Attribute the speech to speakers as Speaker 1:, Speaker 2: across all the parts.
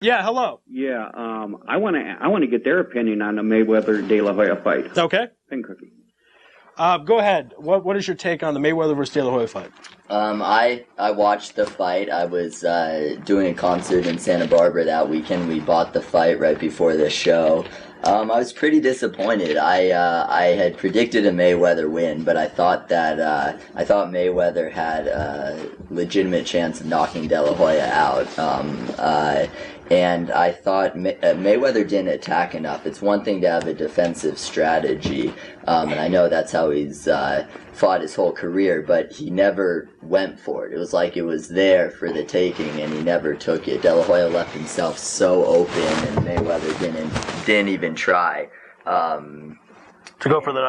Speaker 1: Yeah, hello.
Speaker 2: Yeah, I want to get their opinion on the Mayweather De La Hoya fight.
Speaker 1: Okay.
Speaker 2: Pin cookie.
Speaker 1: Go ahead. What is your take on the Mayweather versus De La Hoya fight?
Speaker 3: I watched the fight. I was doing a concert in Santa Barbara that weekend. We bought the fight right before the show. I was pretty disappointed. I had predicted a Mayweather win, but I thought Mayweather had a legitimate chance of knocking De La Hoya out. And I thought Mayweather didn't attack enough. It's one thing to have a defensive strategy, and I know that's how he's fought his whole career, but he never went for it. It was like it was there for the taking, and he never took it. De La Hoya left himself so open, and Mayweather didn't even try.
Speaker 1: To go for the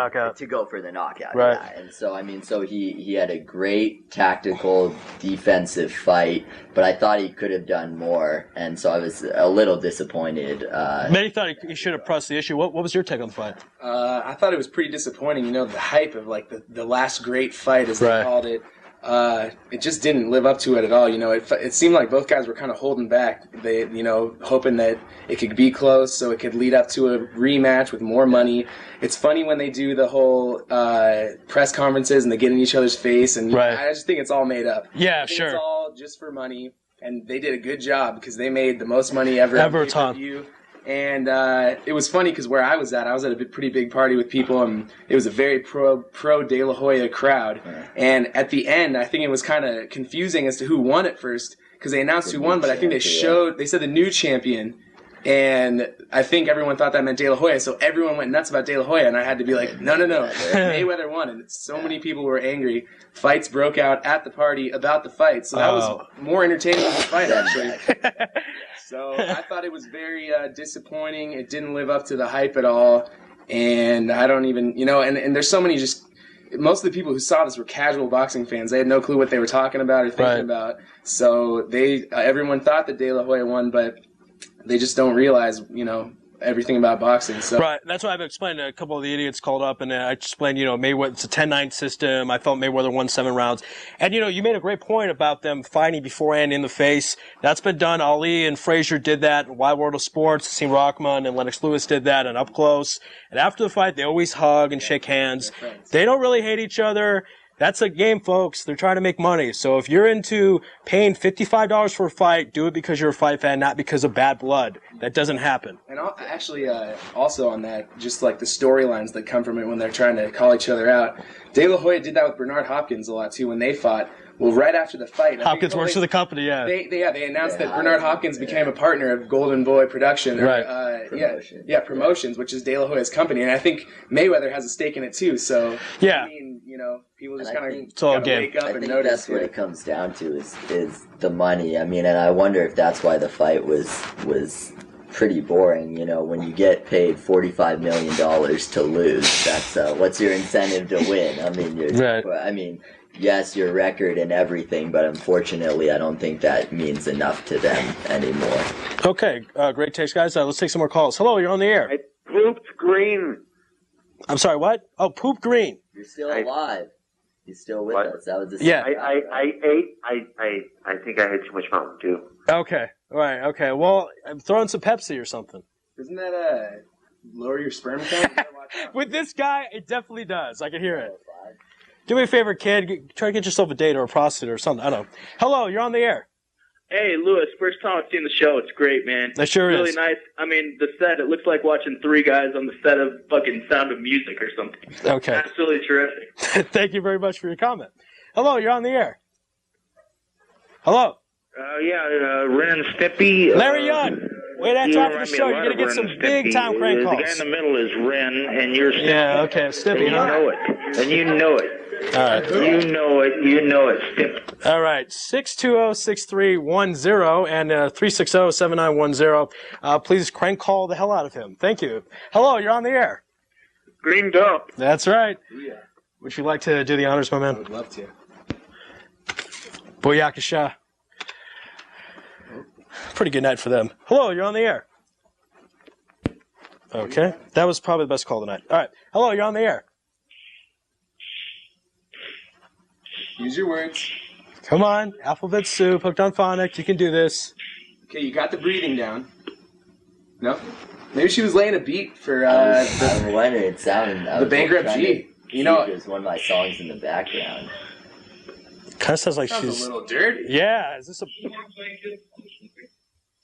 Speaker 1: knockout.
Speaker 3: Right. Yeah. And so, he had a great tactical defensive fight, but I thought he could have done more, and so I was a little disappointed.
Speaker 1: Many thought he should have pressed the issue. What was your take on the fight?
Speaker 4: I thought it was pretty disappointing. The hype of like the last great fight, as they called it. It just didn't live up to it at all. It seemed like both guys were kind of holding back. They, hoping that it could be close so it could lead up to a rematch with more money. It's funny when they do the whole press conferences and they get in each other's face, and I just think it's all made up.
Speaker 1: Yeah,
Speaker 4: I think it's all just for money, and they did a good job because they made the most money ever
Speaker 1: a ton.
Speaker 4: And it was funny because where I was at a pretty big party with people, and it was a very pro De La Hoya crowd. Yeah. And at the end, I think it was kind of confusing as to who won at first because they announced who won, but I think they said the new champion. And I think everyone thought that meant De La Hoya, so everyone went nuts about De La Hoya, and I had to be like, no, Mayweather won, and so many people were angry. Fights broke out at the party about the fight, so that was more entertaining than the fight, actually. So I thought it was very disappointing. It didn't live up to the hype at all, and I don't even, and there's so many most of the people who saw this were casual boxing fans. They had no clue what they were talking about or thinking about, so everyone thought that De La Hoya won, but they just don't realize, everything about boxing. So.
Speaker 1: Right. That's why I've explained. A couple of the idiots called up, and I explained, Mayweather, it's a 10-9 system. I felt Mayweather won 7 rounds. And, you made a great point about them fighting beforehand in the face. That's been done. Ali and Frazier did that in Wide World of Sports. Hakeem Rahman and Lennox Lewis did that and Up Close. And after the fight, they always hug and shake hands. They don't really hate each other. That's a game, folks. They're trying to make money. So if you're into paying $55 for a fight, do it because you're a fight fan, not because of bad blood. That doesn't happen.
Speaker 4: And actually, also on that, just like the storylines that come from it when they're trying to call each other out. De La Hoya did that with Bernard Hopkins a lot, too, when they fought. Well, right after the fight...
Speaker 1: Hopkins works for the company, yeah.
Speaker 4: They announced that Bernard Hopkins became a partner of Golden Boy Production.
Speaker 1: Right.
Speaker 4: Promotions, which is De La Hoya's company. And I think Mayweather has a stake in it, too. So,
Speaker 1: yeah.
Speaker 4: People just kind of wake up and notice.
Speaker 3: I think that's what it comes down to is the money. And I wonder if that's why the fight was pretty boring. When you get paid $45 million to lose, that's what's your incentive to win? Yes, your record and everything, but unfortunately, I don't think that means enough to them anymore.
Speaker 1: Okay, great takes, guys. Let's take some more calls. Hello, you're on the air.
Speaker 5: I pooped green.
Speaker 1: I'm sorry, what? Oh, poop green.
Speaker 3: You're still alive. You're still with us. That was the
Speaker 1: yeah.
Speaker 5: I think I had too much Mountain Dew.
Speaker 1: Okay, all right, okay. Well, I'm throwing some Pepsi or something.
Speaker 4: Doesn't that lower your sperm count?
Speaker 1: With this guy, it definitely does. I can hear it. Do me a favor, kid. Try to get yourself a date or a prostitute or something. I don't know. Hello, you're on the air.
Speaker 6: Hey, Lewis. First time I've seen the show. It's great, man.
Speaker 1: That sure
Speaker 6: really
Speaker 1: is.
Speaker 6: Really nice. The set, it looks like watching 3 guys on the set of fucking Sound of Music or something.
Speaker 1: Okay.
Speaker 6: Absolutely terrific.
Speaker 1: Thank you very much for your comment. Hello, you're on the air. Hello.
Speaker 5: Ren and Stimpy.
Speaker 1: Larry Young. Wait after the show. You're going to get some big-time crank calls.
Speaker 5: The guy in the middle is Ren, and you're Stimpy.
Speaker 1: Yeah, okay, Stimpy.
Speaker 5: You know it. And you know it.
Speaker 1: All right.
Speaker 5: You know it, Stimpy.
Speaker 1: All right, 620-6310 and 360-7910. Please crank call the hell out of him. Thank you. Hello, you're on the air.
Speaker 5: Greened up.
Speaker 1: That's right.
Speaker 4: Yeah.
Speaker 1: Would you like to do the honors, my man?
Speaker 4: I would love to.
Speaker 1: Booyakasha. Pretty good night for them. Hello, you're on the air. Okay. That was probably the best call tonight. All right. Hello, you're on the air.
Speaker 4: Use your words.
Speaker 1: Come on. Alphabet soup, hooked on phonics. You can do this.
Speaker 4: Okay, you got the breathing down. No? Maybe she was laying a beat for
Speaker 3: I'm wondering, it sounded...
Speaker 4: the Bankrupt G. You know,
Speaker 3: there's one of my songs in the background.
Speaker 1: Kind of sounds like
Speaker 4: sounds
Speaker 1: she's...
Speaker 4: a little dirty.
Speaker 1: Yeah, is this a...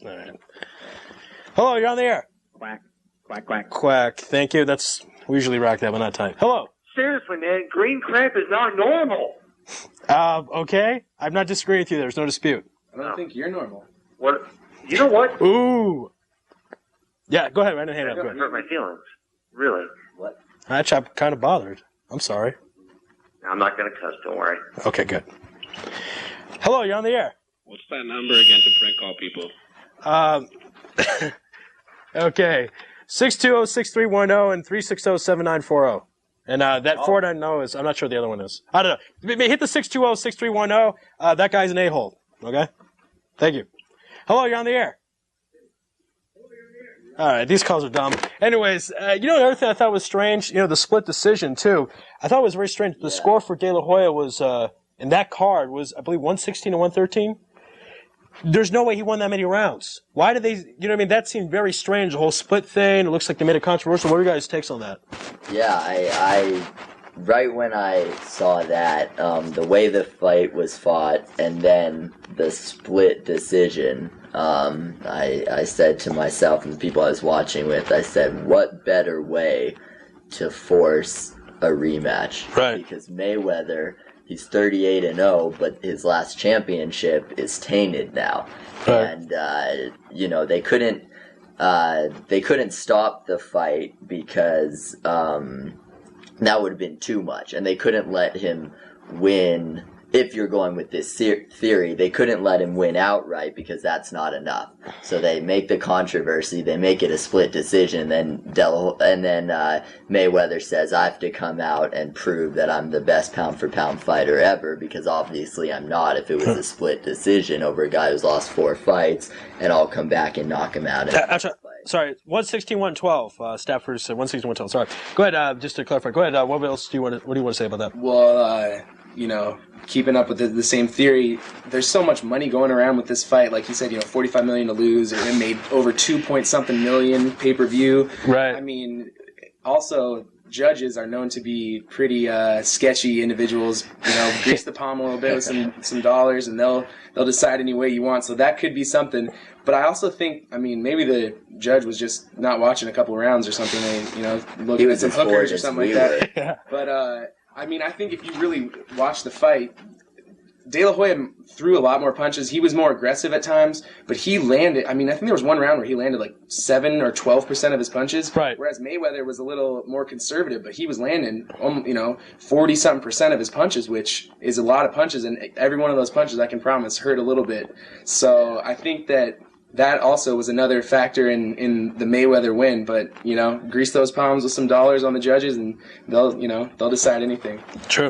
Speaker 1: All right. Hello, you're on the air.
Speaker 2: Quack, quack, quack.
Speaker 1: Quack. Thank you. We usually rock that, but not tonight. Hello.
Speaker 5: Seriously, man, green crap is not normal.
Speaker 1: Okay. I'm not disagreeing with you. There's no dispute.
Speaker 4: I don't think you're normal.
Speaker 5: What? You know what?
Speaker 1: Ooh. Yeah, go ahead. Right in hand up.
Speaker 5: That
Speaker 1: Go ahead.
Speaker 5: hurt my feelings. Really.
Speaker 3: What?
Speaker 1: Actually, I'm kind of bothered. I'm sorry.
Speaker 5: I'm not going to cuss, don't worry.
Speaker 1: Okay, good. Hello, you're on the air.
Speaker 7: What's that number again to prank call people?
Speaker 1: Okay. 620-6310 and 360-7940. And that 490 is, I'm not sure what the other one is. I don't know. Hit the 620-6310. That guy's an a-hole. Okay? Thank you. Hello, you're on the air. All right, these calls are dumb. Anyways, another thing I thought was strange, the split decision, too. I thought it was very strange. The score for De La Hoya was, in that card, was, I believe, 116 to 113. There's no way he won that many rounds. Why did they, that seemed very strange, the whole split thing. It looks like they made it controversial. What are your guys' takes on that?
Speaker 3: Yeah, I right when I saw that, the way the fight was fought, and then the split decision, I said to myself and the people I was watching with, I said, what better way to force a rematch?
Speaker 1: Right.
Speaker 3: Because Mayweather, he's 38-0, but his last championship is tainted now.
Speaker 1: Right.
Speaker 3: And, they couldn't stop the fight because, that would have been too much. And they couldn't let him win. If you're going with this theory, they couldn't let him win outright because that's not enough. So they make the controversy, they make it a split decision, then Mayweather says, I have to come out and prove that I'm the best pound-for-pound fighter ever, because obviously I'm not if it was a split decision over a guy who's lost 4 fights, and I'll come back and knock him out.
Speaker 1: Sorry, 116, 112. Stafford said 116, 112. Sorry. Go ahead, just to clarify. Go ahead, what else do you want to say about that?
Speaker 4: Well, keeping up with the same theory, there's so much money going around with this fight. Like you said, $45 million to lose, and it made over 2-point-something million pay-per-view.
Speaker 1: Right.
Speaker 4: I mean, also, judges are known to be pretty sketchy individuals. Grease the palm a little bit with some dollars, and they'll decide any way you want. So that could be something. But I also think, maybe the judge was just not watching a couple rounds or something. Looking at some hookers or something like that.
Speaker 1: Yeah.
Speaker 4: But I think if you really watch the fight, De La Hoya threw a lot more punches. He was more aggressive at times, but he landed. I think there was one round where he landed like 7 or 12% of his punches.
Speaker 1: Right.
Speaker 4: Whereas Mayweather was a little more conservative, but he was landing, 40-something% of his punches, which is a lot of punches, and every one of those punches, I can promise, hurt a little bit. So I think that also was another factor in the Mayweather win, but grease those palms with some dollars on the judges, and they'll decide anything.
Speaker 1: True.